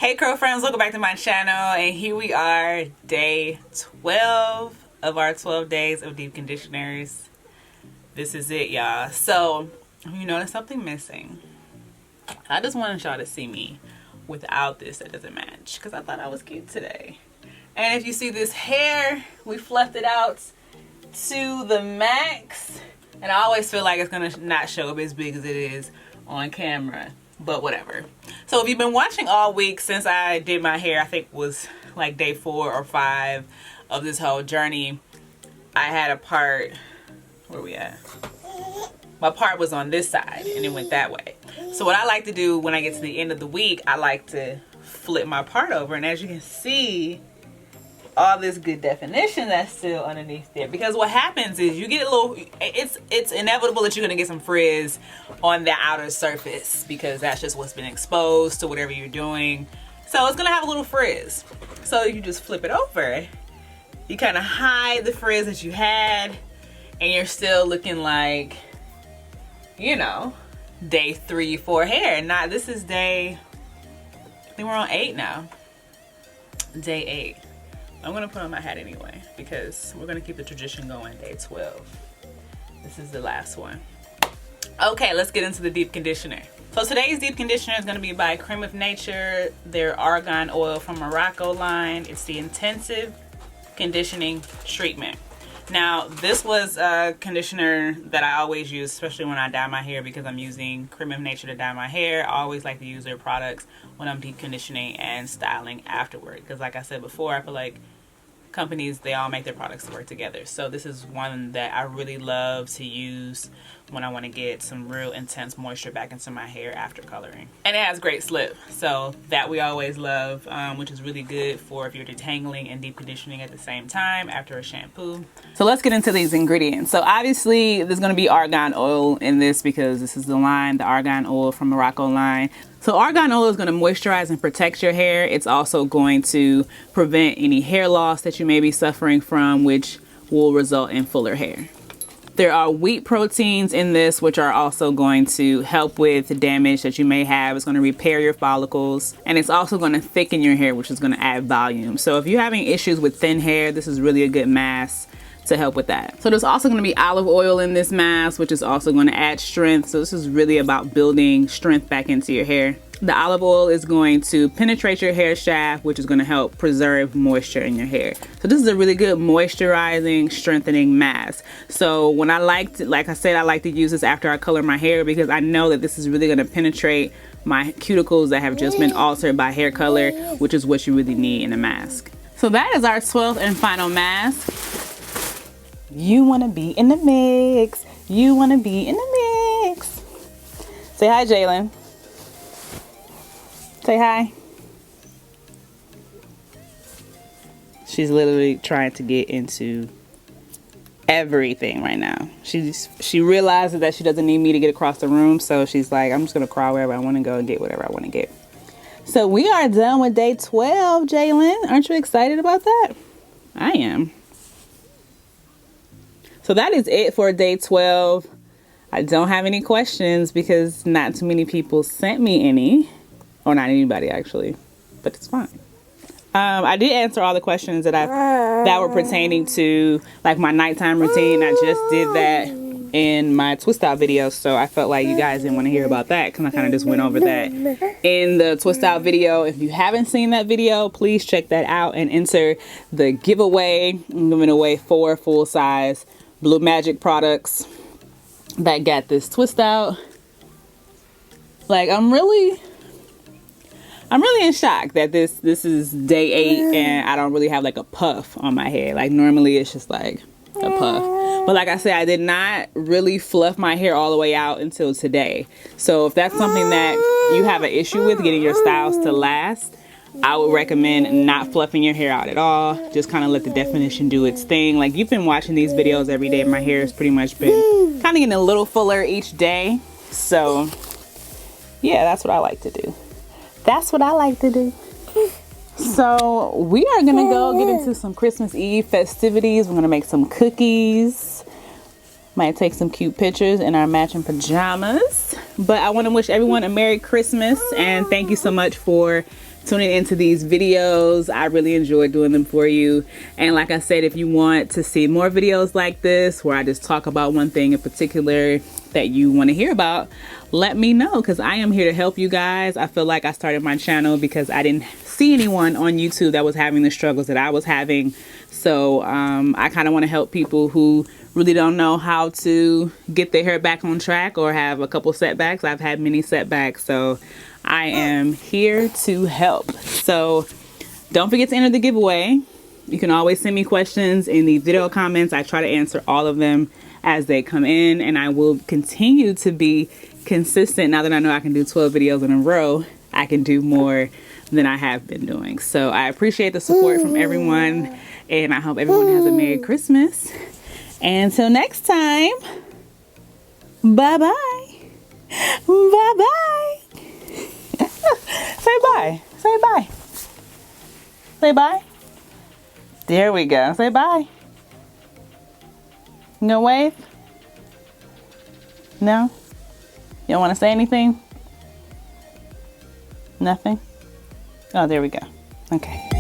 Hey curl friends, welcome back to my channel, and here we are, day 12 of our 12 days of deep conditioners. This is it, y'all. So you notice something missing. I just wanted y'all to see me without this that doesn't match, because I thought I was cute today. And if you see this hair, we fluffed it out to the max, and I always feel like it's gonna not show up as big as it is on camera, but whatever. So if you've been watching all week since I did my hair, I think it was like day 4 or 5 of this whole journey, I had a part, where we at? My part was on this side and it went that way. So what I like to do when I get to the end of the week, I like to flip my part over, and as you can see, all this good definition that's still underneath there, because what happens is you get a little, it's inevitable that you're gonna get some frizz on the outer surface, because that's just what's been exposed to whatever you're doing. So it's gonna have a little frizz. So you just flip it over, you kind of hide the frizz that you had, and you're still looking like, you know, day 3, 4 hair. Now this is day, I think we're on 8 now, day 8. I'm gonna put on my hat anyway, because we're gonna keep the tradition going. Day 12. This is the last one. Okay, let's get into the deep conditioner. So today's deep conditioner is gonna be by Creme of Nature, their Argan oil from Morocco line. It's the intensive conditioning treatment. Now, this was a conditioner that I always use, especially when I dye my hair, because I'm using Creme of Nature to dye my hair. I always like to use their products when I'm deep conditioning and styling afterward, because like I said before, I feel like companies, they all make their products work together. So this is one that I really love to use when I want to get some real intense moisture back into my hair after coloring. And it has great slip, so that we always love, which is really good for if you're detangling and deep conditioning at the same time after a shampoo. So let's get into these ingredients. So obviously there's going to be argan oil in this, because this is the line, the Argan oil from Morocco line. So argan oil is going to moisturize and protect your hair. It's also going to prevent any hair loss that you may be suffering from, which will result in fuller hair. There are wheat proteins in this, which are also going to help with damage that you may have. It's going to repair your follicles, and it's also going to thicken your hair, which is going to add volume. So if you're having issues with thin hair, this is really a good mask to help with that. So there's also going to be olive oil in this mask, which is also going to add strength. So this is really about building strength back into your hair. The olive oil is going to penetrate your hair shaft, which is going to help preserve moisture in your hair. So this is a really good moisturizing, strengthening mask. So when I like I said, I like to use this after I color my hair, because I know that this is really going to penetrate my cuticles that have just been altered by hair color, which is what you really need in a mask. So that is our 12th and final mask. You want to be in the mix. You want to be in the mix. Say hi, Jalen. Say hi. She's literally trying to get into everything right now. She realizes that she doesn't need me to get across the room, so she's like, I'm just gonna crawl wherever I want to go and get whatever I want to get. So we are done with day 12, Jalen. Aren't you excited about that? I am. So that is it for day 12. I don't have any questions because not too many people sent me any. Or not anybody actually, but it's fine. I did answer all the questions that were pertaining to like my nighttime routine. I just did that in my twist out video, so I felt like you guys didn't want to hear about that, because I kind of just went over that in the twist out video. If you haven't seen that video, please check that out and enter the giveaway. I'm giving away 4 full-size Blue Magic products that got this twist out. Like, I'm really in shock that this is day 8 and I don't really have like a puff on my head. Like normally it's just like a puff. But like I said, I did not really fluff my hair all the way out until today. So if that's something that you have an issue with getting your styles to last, I would recommend not fluffing your hair out at all. Just kind of let the definition do its thing. Like you've been watching these videos every day. My hair has pretty much been kind of getting a little fuller each day. So yeah, that's what I like to do. That's what I like to do. So we are gonna go get into some Christmas Eve festivities. We're gonna make some cookies. Might take some cute pictures in our matching pajamas. But I want to wish everyone a Merry Christmas and thank you so much for tuning into these videos. I really enjoy doing them for you. And like I said, if you want to see more videos like this where I just talk about one thing in particular that you want to hear about, let me know, because I am here to help you guys. I feel like I started my channel because I didn't see anyone on YouTube that was having the struggles that I was having. So I kind of want to help people who really don't know how to get their hair back on track or have a couple setbacks. I've had many setbacks, so I am here to help. So don't forget to enter the giveaway. You can always send me questions in the video comments. I try to answer all of them as they come in, and I will continue to be consistent. Now that I know I can do 12 videos in a row, I can do more than I have been doing. So I appreciate the support from everyone, and I hope everyone has a Merry Christmas. Until next time, bye-bye. Bye-bye. Say bye. Say bye. Say bye. There we go. Say bye. You gonna wave? No? You don't want to say anything? Nothing? Oh, there we go. Okay.